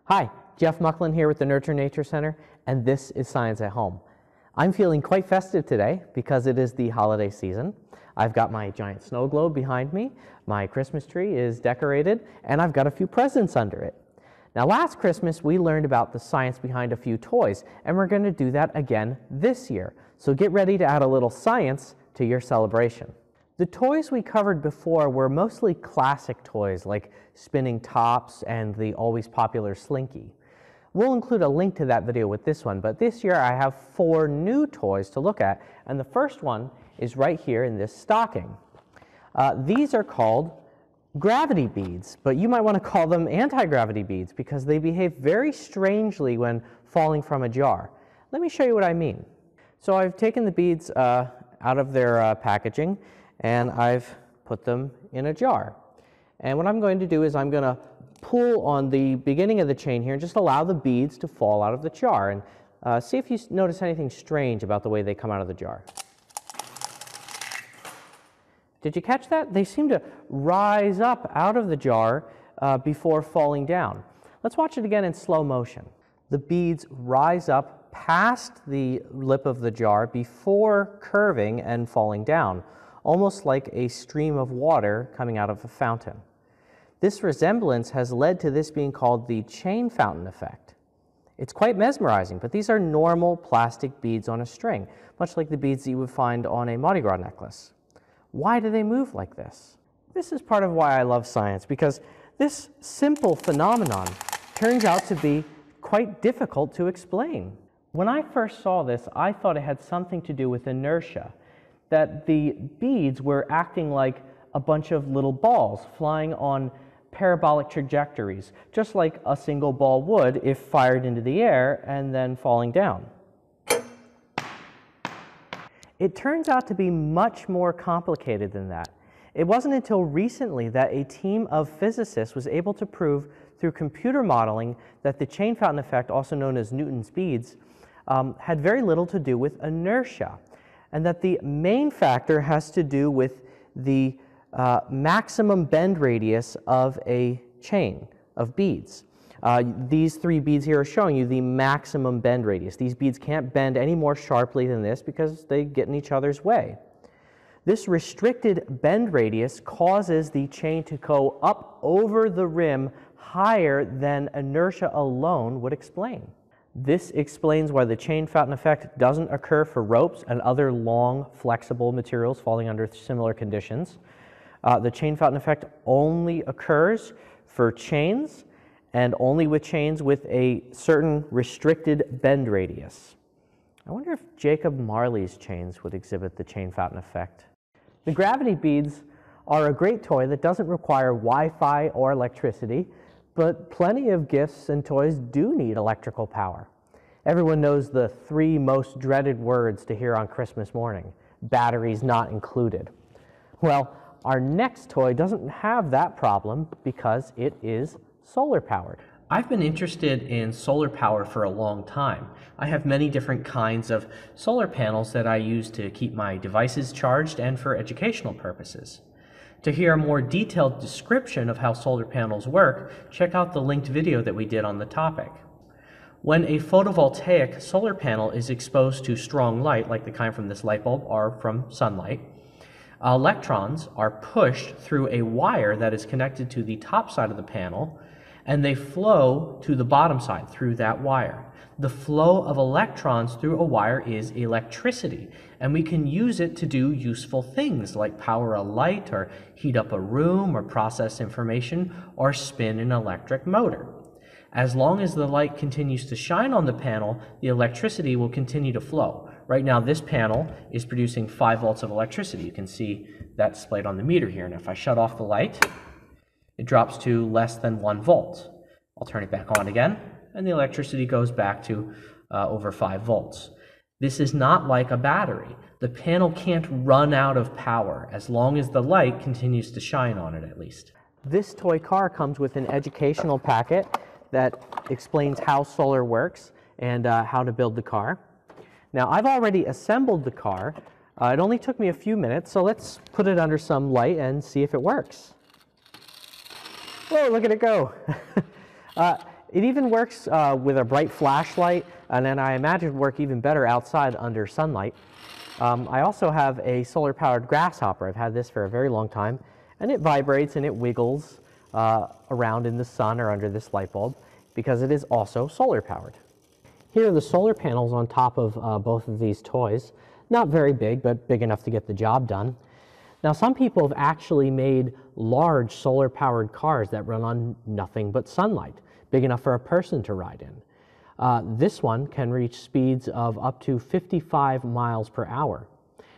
Hi, Jeff Mucklin here with the Nurture Nature Center, and this is Science at Home. I'm feeling quite festive today because it is the holiday season. I've got my giant snow globe behind me, my Christmas tree is decorated, and I've got a few presents under it. Now last Christmas we learned about the science behind a few toys, and we're going to do that again this year. So get ready to add a little science to your celebration. The toys we covered before were mostly classic toys like spinning tops and the always popular Slinky. We'll include a link to that video with this one, but this year I have 4 new toys to look at, and the first one is right here in this stocking. These are called gravity beads, but you might want to call them anti-gravity beads because they behave very strangely when falling from a jar. Let me show you what I mean. So I've taken the beads out of their packaging, and I've put them in a jar. And what I'm going to do is I'm going to pull on the beginning of the chain here and just allow the beads to fall out of the jar, and see if you notice anything strange about the way they come out of the jar. Did you catch that? They seem to rise up out of the jar before falling down. Let's watch it again in slow motion. The beads rise up past the lip of the jar before curving and falling down, almost like a stream of water coming out of a fountain. This resemblance has led to this being called the chain fountain effect. It's quite mesmerizing, but these are normal plastic beads on a string, much like the beads that you would find on a Mardi Gras necklace. Why do they move like this? This is part of why I love science, because this simple phenomenon turns out to be quite difficult to explain. When I first saw this, I thought it had something to do with inertia, that the beads were acting like a bunch of little balls flying on parabolic trajectories, just like a single ball would if fired into the air and then falling down. It turns out to be much more complicated than that. It wasn't until recently that a team of physicists was able to prove through computer modeling that the chain fountain effect, also known as Newton's beads, had very little to do with inertia, and that the main factor has to do with the maximum bend radius of a chain of beads. These 3 beads here are showing you the maximum bend radius. These beads can't bend any more sharply than this because they get in each other's way. This restricted bend radius causes the chain to go up over the rim higher than inertia alone would explain. This explains why the chain fountain effect doesn't occur for ropes and other long, flexible materials falling under similar conditions. The chain fountain effect only occurs for chains, and only with chains with a certain restricted bend radius. I wonder if Jacob Marley's chains would exhibit the chain fountain effect. The gravity beads are a great toy that doesn't require Wi-Fi or electricity, but plenty of gifts and toys do need electrical power. Everyone knows the 3 most dreaded words to hear on Christmas morning: batteries not included. Well, our next toy doesn't have that problem because it is solar powered. I've been interested in solar power for a long time. I have many different kinds of solar panels that I use to keep my devices charged and for educational purposes. To hear a more detailed description of how solar panels work, check out the linked video that we did on the topic. When a photovoltaic solar panel is exposed to strong light, like the kind from this light bulb or from sunlight, electrons are pushed through a wire that is connected to the top side of the panel, and they flow to the bottom side through that wire. The flow of electrons through a wire is electricity, and we can use it to do useful things like power a light, or heat up a room, or process information, or spin an electric motor. As long as the light continues to shine on the panel, the electricity will continue to flow. Right now this panel is producing 5 volts of electricity. You can see that displayed on the meter here, and if I shut off the light, it drops to less than 1 volt. I'll turn it back on again, and the electricity goes back to over 5 volts. This is not like a battery. The panel can't run out of power as long as the light continues to shine on it, at least. This toy car comes with an educational packet that explains how solar works and how to build the car. Now, I've already assembled the car. It only took me a few minutes, so let's put it under some light and see if it works. Whoa, look at it go. It even works with a bright flashlight, and then I imagine it would work even better outside under sunlight. I also have a solar-powered grasshopper. I've had this for a very long time, and it vibrates and it wiggles around in the sun or under this light bulb because it is also solar-powered. Here are the solar panels on top of both of these toys. Not very big, but big enough to get the job done. Now, some people have actually made large solar-powered cars that run on nothing but sunlight, big enough for a person to ride in. This one can reach speeds of up to 55 miles per hour.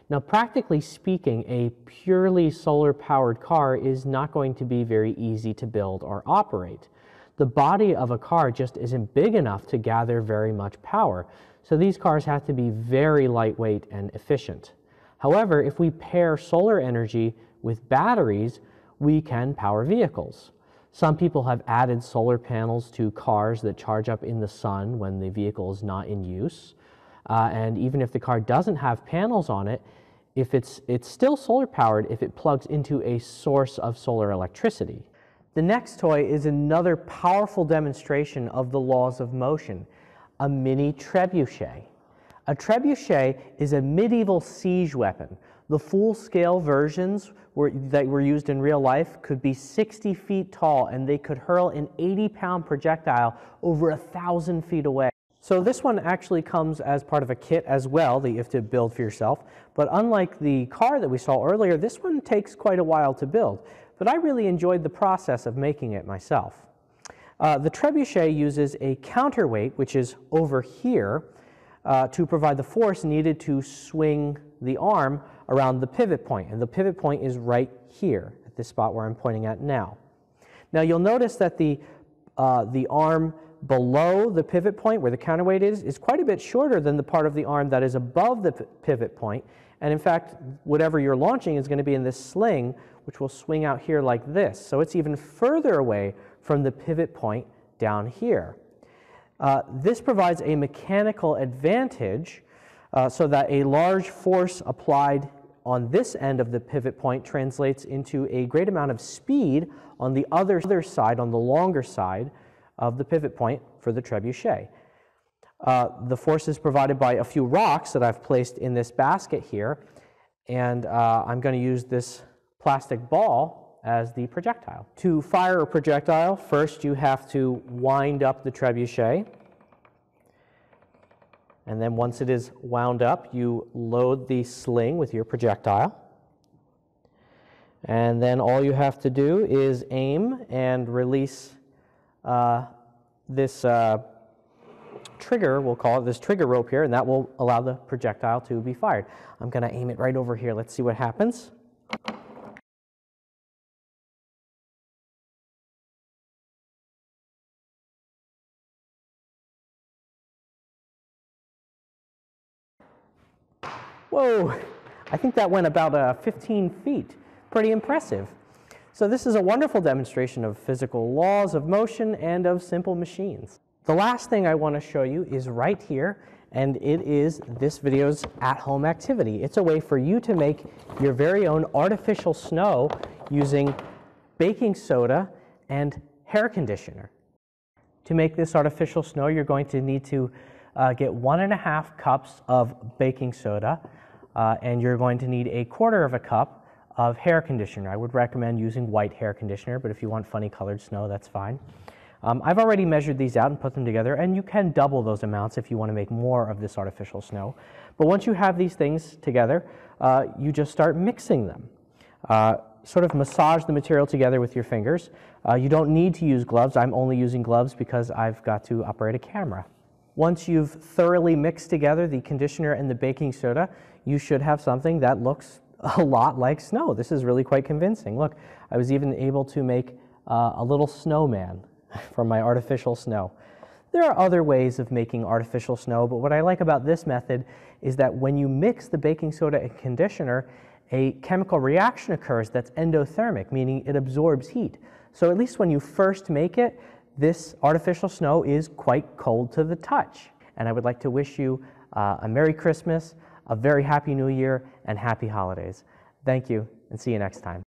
Now, practically speaking, a purely solar-powered car is not going to be very easy to build or operate. The body of a car just isn't big enough to gather very much power, so these cars have to be very lightweight and efficient. However, if we pair solar energy with batteries, we can power vehicles. Some people have added solar panels to cars that charge up in the sun when the vehicle is not in use. And even if the car doesn't have panels on it, if it's still solar powered if it plugs into a source of solar electricity. The next toy is another powerful demonstration of the laws of motion, a mini trebuchet. A trebuchet is a medieval siege weapon. The full-scale versions that were used in real life could be 60 feet tall, and they could hurl an 80-pound projectile over 1,000 feet away. So this one actually comes as part of a kit as well that you have to build for yourself. But unlike the car that we saw earlier, this one takes quite a while to build. But I really enjoyed the process of making it myself. The trebuchet uses a counterweight, which is over here, to provide the force needed to swing the arm around the pivot point. And the pivot point is right here, at this spot where I'm pointing at now. Now you'll notice that the arm below the pivot point, where the counterweight is quite a bit shorter than the part of the arm that is above the pivot point. And in fact, whatever you're launching is going to be in this sling, which will swing out here like this. So it's even further away from the pivot point down here. This provides a mechanical advantage so that a large force applied on this end of the pivot point translates into a great amount of speed on the other side, on the longer side of the pivot point for the trebuchet. The force is provided by a few rocks that I've placed in this basket here, and I'm going to use this plastic ball as the projectile. To fire a projectile, first you have to wind up the trebuchet, and then once it is wound up, you load the sling with your projectile. And then all you have to do is aim and release this trigger, we'll call it this trigger rope here, and that will allow the projectile to be fired. I'm going to aim it right over here. Let's see what happens. Whoa, I think that went about 15 feet. Pretty impressive. So this is a wonderful demonstration of physical laws of motion and of simple machines. The last thing I want to show you is right here, and it is this video's at-home activity. It's a way for you to make your very own artificial snow using baking soda and hair conditioner. To make this artificial snow, you're going to need to get 1.5 cups of baking soda, and you're going to need 1/4 cup of hair conditioner. I would recommend using white hair conditioner, but if you want funny colored snow, that's fine. I've already measured these out and put them together, and you can double those amounts if you want to make more of this artificial snow. But once you have these things together, you just start mixing them. Sort of massage the material together with your fingers. You don't need to use gloves. I'm only using gloves because I've got to operate a camera. Once you've thoroughly mixed together the conditioner and the baking soda, you should have something that looks a lot like snow. This is really quite convincing. Look, I was even able to make a little snowman from my artificial snow. There are other ways of making artificial snow, but what I like about this method is that when you mix the baking soda and conditioner, a chemical reaction occurs that's endothermic, meaning it absorbs heat. So at least when you first make it, this artificial snow is quite cold to the touch. And I would like to wish you a Merry Christmas, a very Happy New Year, and Happy Holidays. Thank you, and see you next time.